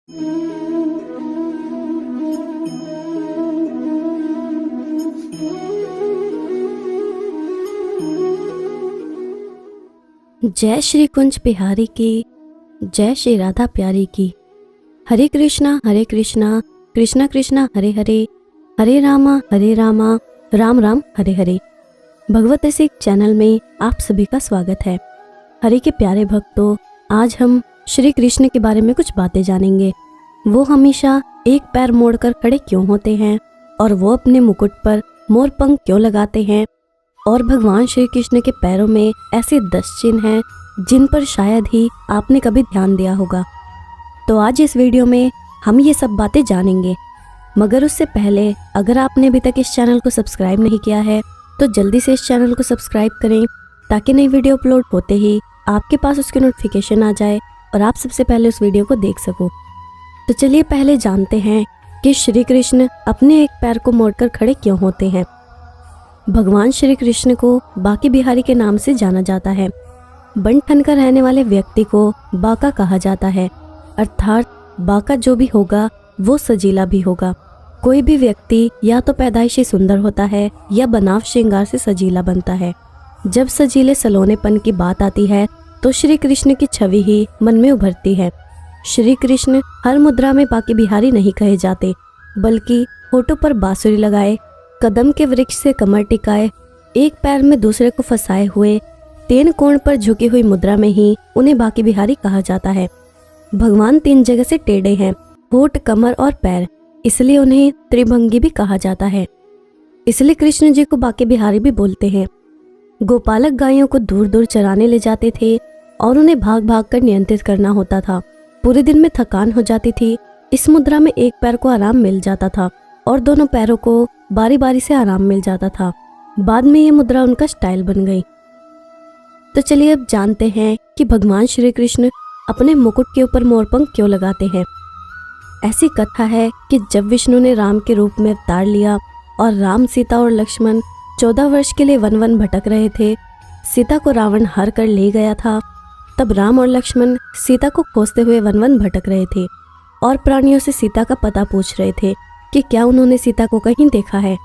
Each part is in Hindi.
जय श्री कुंज बिहारी की, जय श्री राधा प्यारी की। हरे कृष्णा कृष्णा कृष्णा हरे हरे, हरे रामा राम राम हरे हरे। भगवत रसिक चैनल में आप सभी का स्वागत है। हरे के प्यारे भक्तों, आज हम श्री कृष्ण के बारे में कुछ बातें जानेंगे। वो हमेशा एक पैर मोड़कर खड़े क्यों होते हैं, और वो अपने मुकुट पर मोर पंख क्यों लगाते हैं, और भगवान श्री कृष्ण के पैरों में ऐसे 10 चिन्ह हैं जिन पर शायद ही आपने कभी ध्यान दिया होगा। तो आज इस वीडियो में हम ये सब बातें जानेंगे। मगर उससे पहले अगर आपने अभी तक इस चैनल को सब्सक्राइब नहीं किया है तो जल्दी से इस चैनल को सब्सक्राइब करें, ताकि नई वीडियो अपलोड होते ही आपके पास उसकी नोटिफिकेशन आ जाए और आप सबसे पहले उस वीडियो को देख सको। तो चलिए पहले जानते हैं कि श्री कृष्ण अपने एक पैर को मोड़कर खड़े क्यों होते हैं। भगवान श्री कृष्ण को बांके बिहारी के नाम से जाना जाता है। बन ठन कर रहने वाले व्यक्ति को बांका कहा जाता है, अर्थात बांका जो भी होगा वो सजीला भी होगा। कोई भी व्यक्ति या तो पैदाइशी सुंदर होता है या बनाव श्रृंगार से सजीला बनता है। जब सजीले सलोनेपन की बात आती है तो श्री कृष्ण की छवि ही मन में उभरती है। श्री कृष्ण हर मुद्रा में बांके बिहारी नहीं कहे जाते, बल्कि होठों पर बांसुरी लगाए, कदम के वृक्ष से कमर टिकाए, एक पैर में दूसरे को फंसाए हुए, तीन कोण पर झुकी हुई मुद्रा में ही उन्हें बांके बिहारी कहा जाता है। भगवान 3 जगह से टेढ़े हैं, होठ, कमर और पैर, इसलिए उन्हें त्रिभंगी भी कहा जाता है। इसलिए कृष्ण जी को बांके बिहारी भी बोलते हैं। गोपालक गायों को दूर दूर चराने ले जाते थे और उन्हें भाग भाग कर नियंत्रित करना होता था। पूरे दिन में थकान हो जाती थी। इस मुद्रा में एक पैर को आराम मिल जाता था और दोनों पैरों को बारी बारी से आराम मिल जाता था। बाद में ये मुद्रा उनका स्टाइल बन गई। तो चलिए अब जानते हैं कि भगवान श्री कृष्ण अपने मुकुट के ऊपर मोरपंख क्यों लगाते हैं। ऐसी कथा है कि जब विष्णु ने राम के रूप में अवतार लिया और राम, सीता और लक्ष्मण 14 वर्ष के लिए वन भटक रहे थे, सीता को रावण हर कर ले गया था। तब राम और लक्ष्मण सीता को खोजते हुए वन भटक रहे थे और प्राणियों से सीता का पता पूछ रहे थे कि क्या उन्होंने सीता को कहीं देखा है।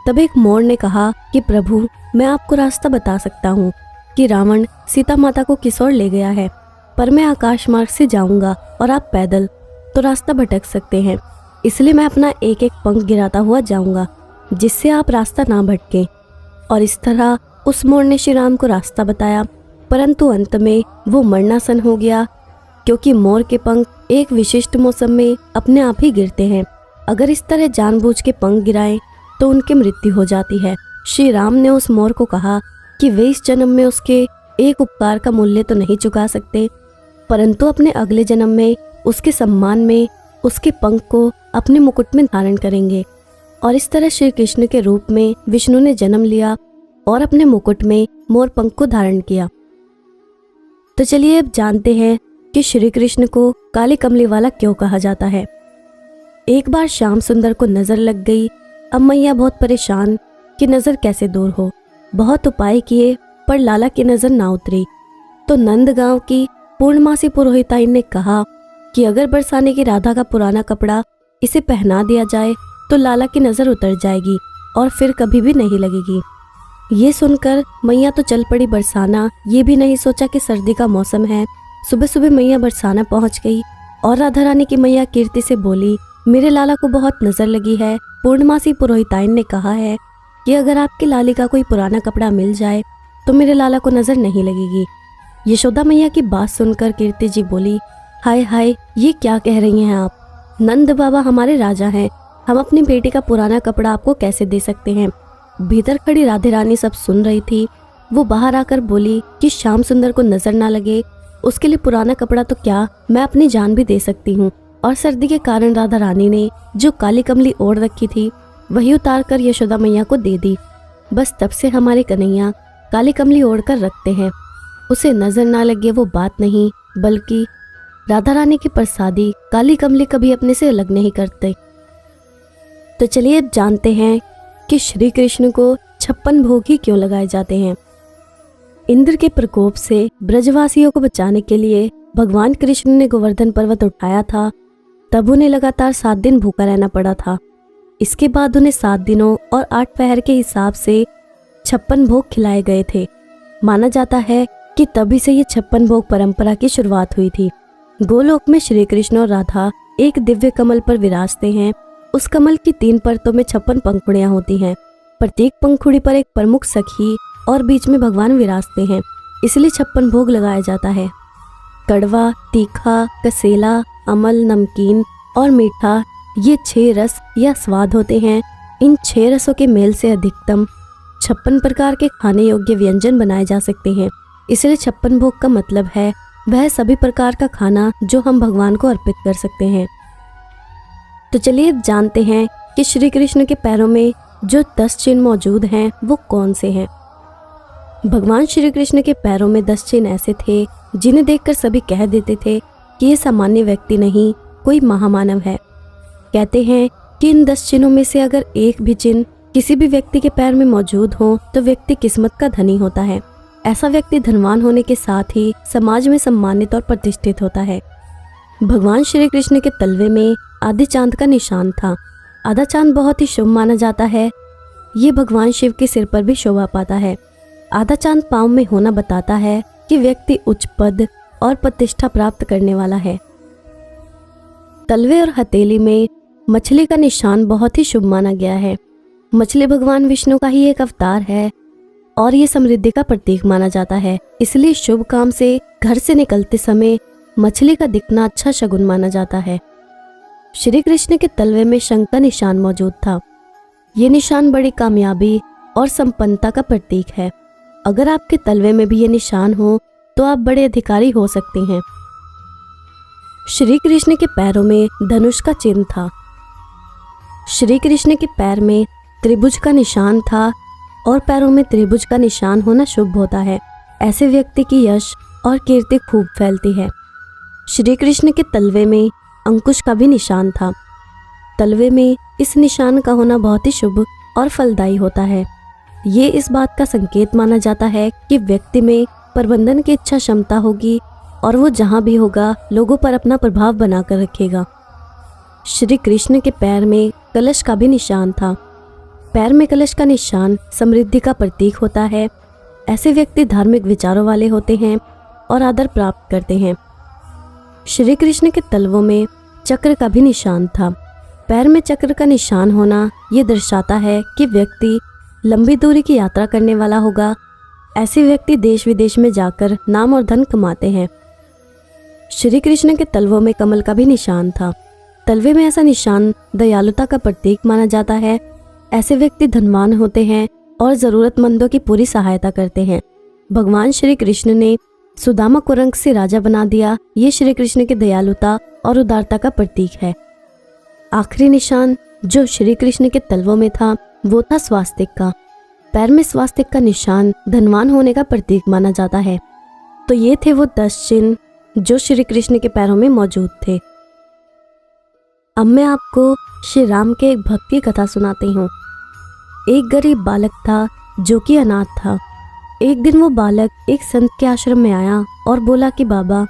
तब एक मोर ने कहा कि प्रभु, मैं आपको रास्ता बता सकता हूँ कि रावण सीता माता को किस ओर ले गया है, पर मैं आकाश मार्ग से जाऊंगा और आप पैदल, तो रास्ता भटक सकते हैं। इसलिए मैं अपना एक एक पंख गिराता हुआ जाऊंगा, जिससे आप रास्ता ना भटके। और इस तरह उस मोर ने श्री राम को रास्ता बताया, परंतु अंत में वो मरणासन हो गया, क्योंकि मोर के पंख एक विशिष्ट मौसम में अपने आप ही गिरते हैं। अगर इस तरह जानबूझ के पंख गिराएं तो उनकी मृत्यु हो जाती है। श्री राम ने उस मोर को कहा कि वे इस जन्म में उसके एक उपकार का मूल्य तो नहीं चुका सकते, परंतु अपने अगले जन्म में उसके सम्मान में उसके पंख को अपने मुकुट में धारण करेंगे। और इस तरह श्री कृष्ण के रूप में विष्णु ने जन्म लिया और अपने मुकुट में मोर पंख को धारण किया। तो चलिए अब जानते हैं कि श्री कृष्ण को काली कमली वाला क्यों कहा जाता है। एक बार श्याम सुंदर को नजर लग गई। अब मैया बहुत परेशान कि नजर कैसे दूर हो। बहुत उपाय किए पर लाला की नजर ना उतरी। तो नंदगांव की पूर्णमासी पुरोहिताइन ने कहा कि अगर बरसाने की राधा का पुराना कपड़ा इसे पहना दिया जाए तो लाला की नजर उतर जाएगी और फिर कभी भी नहीं लगेगी। ये सुनकर मैया तो चल पड़ी बरसाना। ये भी नहीं सोचा कि सर्दी का मौसम है। सुबह सुबह मैया बरसाना पहुंच गई और राधा रानी की मैया कीर्ति से बोली, मेरे लाला को बहुत नजर लगी है। पूर्णमासी पुरोहिताइन ने कहा है कि अगर आपकी लाली का कोई पुराना कपड़ा मिल जाए तो मेरे लाला को नजर नहीं लगेगी। यशोदा मैया की बात सुनकर कीर्ति जी बोली, हाय हाय, ये क्या कह रही हैं आप? नंद बाबा हमारे राजा हैं, हम अपनी बेटी का पुराना कपड़ा आपको कैसे दे सकते हैं। भीतर खड़ी राधे रानी सब सुन रही थी। वो बाहर आकर बोली कि श्याम सुंदर को नजर ना लगे उसके लिए पुराना कपड़ा तो क्या, मैं अपनी जान भी दे सकती हूँ। और सर्दी के कारण राधा रानी ने जो काली कमली ओढ़ रखी थी वही उतार कर यशोदा मैया को दे दी। बस तब से हमारे कन्हैया काली कमली ओढ़ कर रखते हैं। उसे नजर ना लगे वो बात नहीं, बल्कि राधा रानी की प्रसादी काली कमली कभी अपने से अलग नहीं करते। तो चलिए अब जानते हैं कि श्री कृष्ण को 56 भोग ही क्यों लगाए जाते हैं। इंद्र के प्रकोप से ब्रजवासियों को बचाने के लिए भगवान कृष्ण ने गोवर्धन पर्वत उठाया था तब उन्हें लगातार 7 दिन भूखा रहना पड़ा था। इसके बाद उन्हें 7 दिनों और 8 पहर के हिसाब से 56 भोग खिलाए गए थे। माना जाता है कि तभी से ये 56 भोग परंपरा की शुरुआत हुई थी। गोलोक में श्री कृष्ण और राधा एक दिव्य कमल पर विराजते हैं। उस कमल की 3 परतों में 56 पंखुड़ियां होती हैं। प्रत्येक पंखुड़ी पर एक प्रमुख सखी और बीच में भगवान विराजते हैं, इसलिए 56 भोग लगाया जाता है। कड़वा, तीखा, कसेला, अमल, नमकीन और मीठा, ये 6 रस या स्वाद होते हैं। इन 6 रसों के मेल से अधिकतम 56 प्रकार के खाने योग्य व्यंजन बनाए जा सकते हैं। इसलिए 56 भोग का मतलब है वह सभी प्रकार का खाना जो हम भगवान को अर्पित कर सकते हैं। तो चलिए अब जानते हैं कि श्री कृष्ण के पैरों में जो 10 चिन्ह मौजूद हैं वो कौन से हैं। भगवान श्री कृष्ण के पैरों में 10 चिन्ह ऐसे थे जिन्हें देखकर सभी कह देते थे कि ये सामान्य व्यक्ति नहीं, कोई महामानव है। कहते हैं कि इन 10 चिन्हों में से अगर एक भी चिन्ह किसी भी व्यक्ति के पैर में मौजूद हो तो व्यक्ति किस्मत का धनी होता है। ऐसा व्यक्ति धनवान होने के साथ ही समाज में सम्मानित और प्रतिष्ठित होता है। भगवान श्री कृष्ण के तलवे में आधे चांद का निशान था। आधा चांद बहुत ही शुभ माना जाता है। ये भगवान शिव के सिर पर भी शोभा पाता है। आधा चांद पाँव में होना बताता है कि व्यक्ति उच्च पद और प्रतिष्ठा प्राप्त करने वाला है। तलवे और हथेली में मछली का निशान बहुत ही शुभ माना गया है। मछली भगवान विष्णु का ही एक अवतार है और ये समृद्धि का प्रतीक माना जाता है। इसलिए शुभ काम से घर से निकलते समय मछली का दिखना अच्छा शगुन माना जाता है। श्री कृष्ण के तलवे में शंख का निशान मौजूद था। ये निशान बड़ी कामयाबी और संपन्नता का प्रतीक है। अगर आपके तलवे में भी ये निशान हो तो आप बड़े अधिकारी हो सकते हैं। श्री कृष्ण के पैरों में धनुष का चिन्ह था। श्री कृष्ण के पैर में त्रिभुज का निशान था और पैरों में त्रिभुज का निशान होना शुभ होता है। ऐसे व्यक्ति की यश और कीर्ति खूब फैलती है। श्री कृष्ण के तलवे में अंकुश का भी निशान था। तलवे में इस निशान का होना बहुत ही शुभ और फलदायी होता है। ये इस बात का संकेत माना जाता है कि व्यक्ति में प्रबंधन की इच्छा क्षमता होगी और वो जहाँ भी होगा लोगों पर अपना प्रभाव बनाकर रखेगा। श्री कृष्ण के पैर में कलश का भी निशान था। पैर में कलश का निशान समृद्धि का प्रतीक होता है। ऐसे व्यक्ति धार्मिक विचारों वाले होते हैं और आदर प्राप्त करते हैं। श्री कृष्ण के तलवों में चक्र का भी निशान था। पैर में चक्र का निशान होना ये दर्शाता है कि व्यक्ति लंबी दूरी की यात्रा करने वाला होगा। ऐसे व्यक्ति देश विदेश में जाकर नाम और धन कमाते हैं। श्री कृष्ण के तलवों में कमल का भी निशान था। तलवे में ऐसा निशान दयालुता का प्रतीक माना जाता है। ऐसे व्यक्ति धनवान होते हैं और जरूरतमंदों की पूरी सहायता करते हैं। भगवान श्री कृष्ण ने सुदामा को रंक से राजा बना दिया। ये श्री कृष्ण की दयालुता और उदारता का प्रतीक है। आखिरी निशान जो श्री कृष्ण के तलवों में था वो था स्वास्तिक का। पैर में स्वास्तिक का निशान धनवान होने का प्रतीक माना जाता है। तो ये थे वो 10 चिन्ह जो श्री कृष्ण के पैरों में मौजूद थे। अब मैं आपको श्री राम के एक भक्त की कथा सुनाती हूँ। एक गरीब बालक था जो कि अनाथ था। एक दिन वो बालक एक संत के आश्रम में आया और बोला कि बाबा,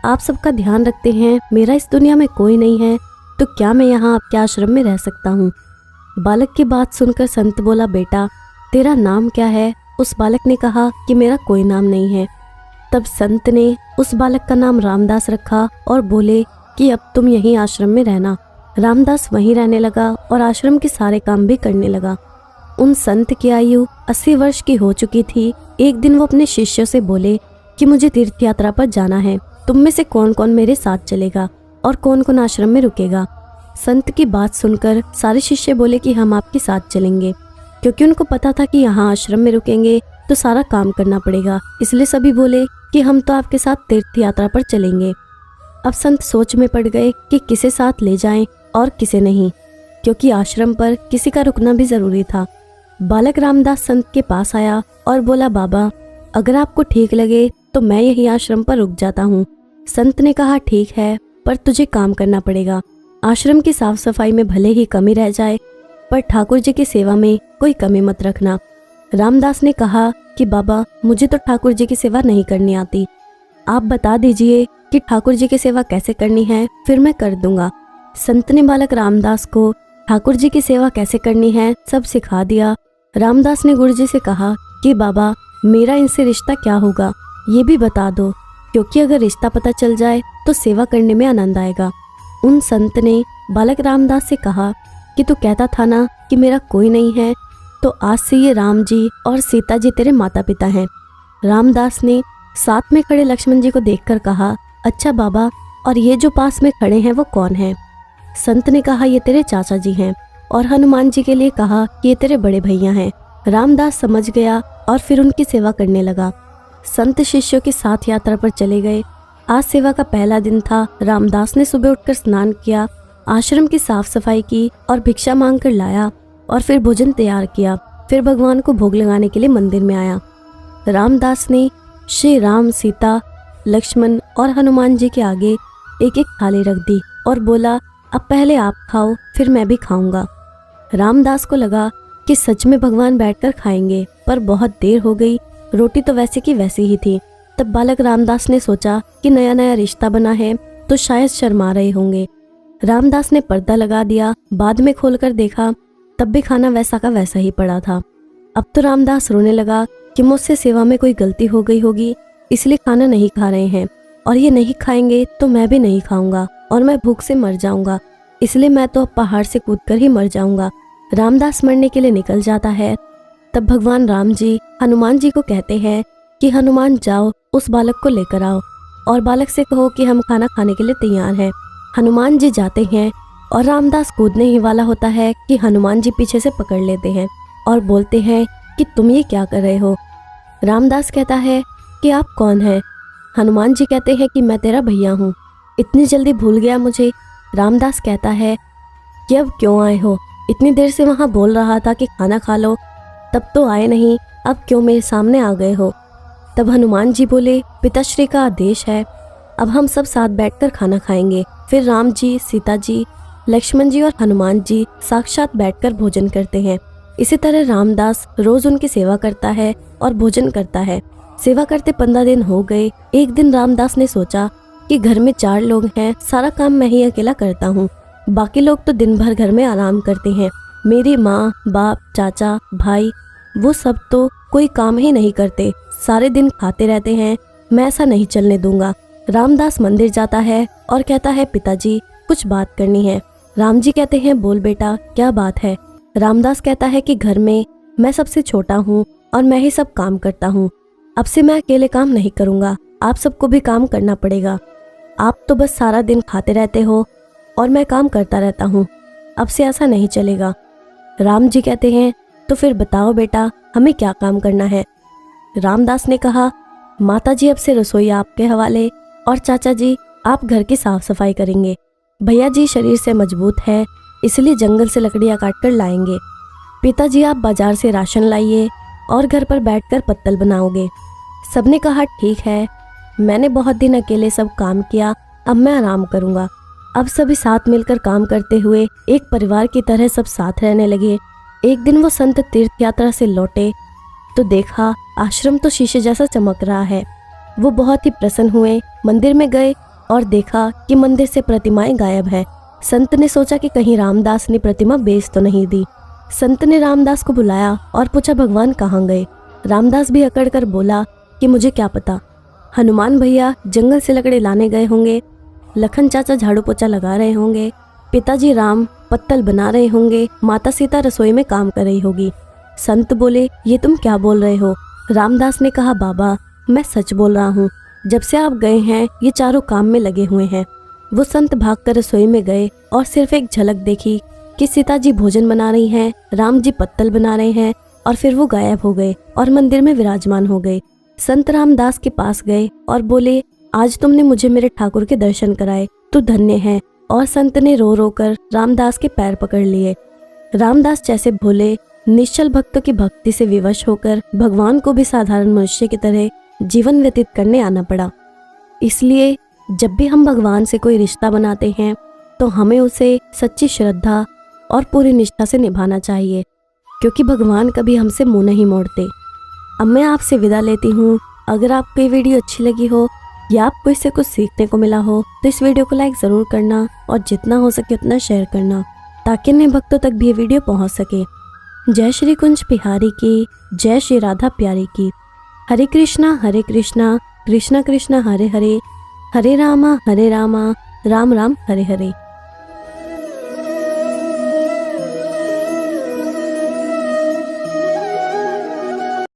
आप सबका ध्यान रखते हैं, मेरा इस दुनिया में कोई नहीं है, तो क्या मैं यहाँ आपके आश्रम में रह सकता हूँ? बालक की बात सुनकर संत बोला, बेटा तेरा नाम क्या है? उस बालक ने कहा कि मेरा कोई नाम नहीं है। तब संत ने उस बालक का नाम रामदास रखा और बोले कि अब तुम यहीं आश्रम में रहना। रामदास वहीं रहने लगा और आश्रम के सारे काम भी करने लगा। उन संत की आयु 80 वर्ष की हो चुकी थी। एक दिन वो अपने शिष्यों से बोले कि मुझे तीर्थ यात्रा पर जाना है, तुम में से कौन कौन मेरे साथ चलेगा और कौन कौन आश्रम में रुकेगा? संत की बात सुनकर सारे शिष्य बोले कि हम आपके साथ चलेंगे, क्योंकि उनको पता था कि यहाँ आश्रम में रुकेंगे तो सारा काम करना पड़ेगा। इसलिए सभी बोले कि हम तो आपके साथ तीर्थ यात्रा पर चलेंगे। अब संत सोच में पड़ गए कि किसे साथ ले जाएं और किसे नहीं, क्योंकि आश्रम पर किसी का रुकना भी जरूरी था। बालक रामदास संत के पास आया और बोला, बाबा अगर आपको ठीक लगे तो मैं यही आश्रम पर रुक जाता हूँ। संत ने कहा, ठीक है, पर तुझे काम करना पड़ेगा। आश्रम की साफ सफाई में भले ही कमी रह जाए, पर ठाकुर जी की सेवा में कोई कमी मत रखना। रामदास ने कहा कि बाबा मुझे तो ठाकुर जी की सेवा नहीं करनी आती, आप बता दीजिए कि ठाकुर जी की सेवा कैसे करनी है, फिर मैं कर दूंगा। संत ने बालक रामदास को ठाकुर जी की सेवा कैसे करनी है सब सिखा दिया। रामदास ने गुरु जी से कहा कि बाबा, मेरा इनसे रिश्ता क्या होगा ये भी बता दो, क्योंकि अगर रिश्ता पता चल जाए तो सेवा करने में आनंद आएगा। उन संत ने बालक रामदास से कहा कि तू कहता था ना कि मेरा कोई नहीं है, तो आज से ये राम जी और सीता जी तेरे माता पिता हैं। रामदास ने साथ में खड़े लक्ष्मण जी को देखकर कहा, अच्छा बाबा, और ये जो पास में खड़े हैं वो कौन हैं? संत ने कहा, ये तेरे चाचा जी हैं। और हनुमान जी के लिए कहा कि ये तेरे बड़े भैया हैं। रामदास समझ गया और फिर उनकी सेवा करने लगा। संत शिष्यों के साथ यात्रा पर चले गए। आज सेवा का पहला दिन था। रामदास ने सुबह उठकर स्नान किया, आश्रम की साफ सफाई की और भिक्षा मांग कर लाया और फिर भोजन तैयार किया। फिर भगवान को भोग लगाने के लिए मंदिर में आया। रामदास ने श्री राम, सीता, लक्ष्मण और हनुमान जी के आगे एक एक थाली रख दी और बोला, अब पहले आप खाओ फिर मैं भी खाऊंगा। रामदास को लगा कि सच में भगवान बैठकर खाएंगे, पर बहुत देर हो गई। रोटी तो वैसे की वैसी ही थी। तब बालक रामदास ने सोचा कि नया नया रिश्ता बना है तो शायद शर्मा रहे होंगे। रामदास ने पर्दा लगा दिया। बाद में खोलकर देखा तब भी खाना वैसा का वैसा ही पड़ा था। अब तो रामदास रोने लगा कि मुझसे सेवा में कोई गलती हो गई होगी, इसलिए खाना नहीं खा रहे हैं, और ये नहीं खाएंगे तो मैं भी नहीं खाऊंगा और मैं भूख से मर जाऊंगा, इसलिए मैं तो अब पहाड़ से कूदकर ही मर जाऊंगा। रामदास मरने के लिए निकल जाता है। तब भगवान राम जी हनुमान जी को कहते हैं कि हनुमान जाओ उस बालक को लेकर आओ और बालक से कहो कि हम खाना खाने के लिए तैयार हैं। हनुमान जी जाते हैं और रामदास कूदने ही वाला होता है कि हनुमान जी पीछे से पकड़ लेते हैं और बोलते हैं कि तुम ये क्या कर रहे हो? रामदास कहता है कि आप कौन हैं? हनुमान जी कहते हैं कि मैं तेरा भैया हूँ। इतनी जल्दी भूल गया मुझे? रामदास कहता है कि अब क्यों आए हो? इतनी देर से वहाँ बोल रहा था कि खाना खा लो, तब तो आए नहीं, अब क्यों मेरे सामने आ गए हो? तब हनुमान जी बोले, पिताश्री का आदेश है, अब हम सब साथ बैठकर खाना खाएंगे। फिर राम जी, सीता जी, लक्ष्मण जी और हनुमान जी साक्षात बैठकर भोजन करते हैं। इसी तरह रामदास रोज उनकी सेवा करता है और भोजन करता है। सेवा करते 15 दिन हो गए। एक दिन रामदास ने सोचा कि घर में 4 लोग हैं, सारा काम मैं ही अकेला करता हूँ, बाकी लोग तो दिन भर घर में आराम करते हैं। मेरी माँ, बाप, चाचा, भाई, वो सब तो कोई काम ही नहीं करते, सारे दिन खाते रहते हैं। मैं ऐसा नहीं चलने दूंगा। रामदास मंदिर जाता है और कहता है, पिताजी कुछ बात करनी है। राम जी कहते हैं, बोल बेटा, क्या बात है? रामदास कहता है कि घर में मैं सबसे छोटा हूँ और मैं ही सब काम करता हूँ। अब से मैं अकेले काम नहीं करूँगा, आप सबको भी काम करना पड़ेगा। आप तो बस सारा दिन खाते रहते हो और मैं काम करता रहता हूँ, अब से ऐसा नहीं चलेगा। राम जी कहते हैं, तो फिर बताओ बेटा, हमें क्या काम करना है? रामदास ने कहा, माता जी अब से रसोई आपके हवाले और चाचा जी आप घर की साफ सफाई करेंगे। भैया जी शरीर से मजबूत है, इसलिए जंगल से लकड़ियाँ काट कर लाएंगे। पिताजी आप बाजार से राशन लाइए और घर पर बैठकर पत्तल बनाओगे। सबने कहा, ठीक है, मैंने बहुत दिन अकेले सब काम किया, अब मैं आराम करूँगा। अब सभी साथ मिलकर काम करते हुए एक परिवार की तरह सब साथ रहने लगे। एक दिन वो संत तीर्थ यात्रा से लौटे तो देखा आश्रम तो शीशे जैसा चमक रहा है। वो बहुत ही प्रसन्न हुए, मंदिर में गए और देखा कि मंदिर से प्रतिमाएं गायब है। संत ने सोचा कि कहीं रामदास ने प्रतिमा बेच तो नहीं दी। संत ने रामदास को बुलाया और पूछा, भगवान कहाँ गए? रामदास भी अकड़ कर बोला कि मुझे क्या पता, हनुमान भैया जंगल से लकड़ी लाने गए होंगे, लखन चाचा झाड़ू पोछा लगा रहे होंगे, पिताजी राम पत्तल बना रहे होंगे, माता सीता रसोई में काम कर रही होगी। संत बोले, ये तुम क्या बोल रहे हो? रामदास ने कहा, बाबा मैं सच बोल रहा हूँ, जब से आप गए हैं ये चारों काम में लगे हुए हैं। वो संत भागकर रसोई में गए और सिर्फ एक झलक देखी कि सीता जी भोजन बना रही हैं, राम जी पत्तल बना रहे हैं, और फिर वो गायब हो गए और मंदिर में विराजमान हो गए। संत रामदास के पास गए और बोले, आज तुमने मुझे मेरे ठाकुर के दर्शन कराए, तू धन्य है। और संत ने रो रो कर रामदास के पैर पकड़ लिए। रामदास जैसे भोले निश्चल भक्तों की भक्ति से विवश होकर भगवान को भी साधारण मनुष्य की तरह जीवन व्यतीत करने आना पड़ा। इसलिए जब भी हम भगवान से कोई रिश्ता बनाते हैं तो हमें उसे सच्ची श्रद्धा और पूरी निष्ठा से निभाना चाहिए, क्योंकि भगवान कभी हमसे मुंह नहीं मोड़ते। अब मैं आपसे विदा लेती हूँ। अगर आपको ये वीडियो अच्छी लगी हो या आपको इससे कुछ सीखने को मिला हो तो इस वीडियो को लाइक ज़रूर करना और जितना हो सके उतना शेयर करना, ताकि अन्य भक्तों तक भी ये वीडियो पहुंच सके। जय श्री कुंज बिहारी की, जय श्री राधा प्यारी की। हरे कृष्णा कृष्णा कृष्णा हरे हरे, हरे रामा राम राम हरे हरे।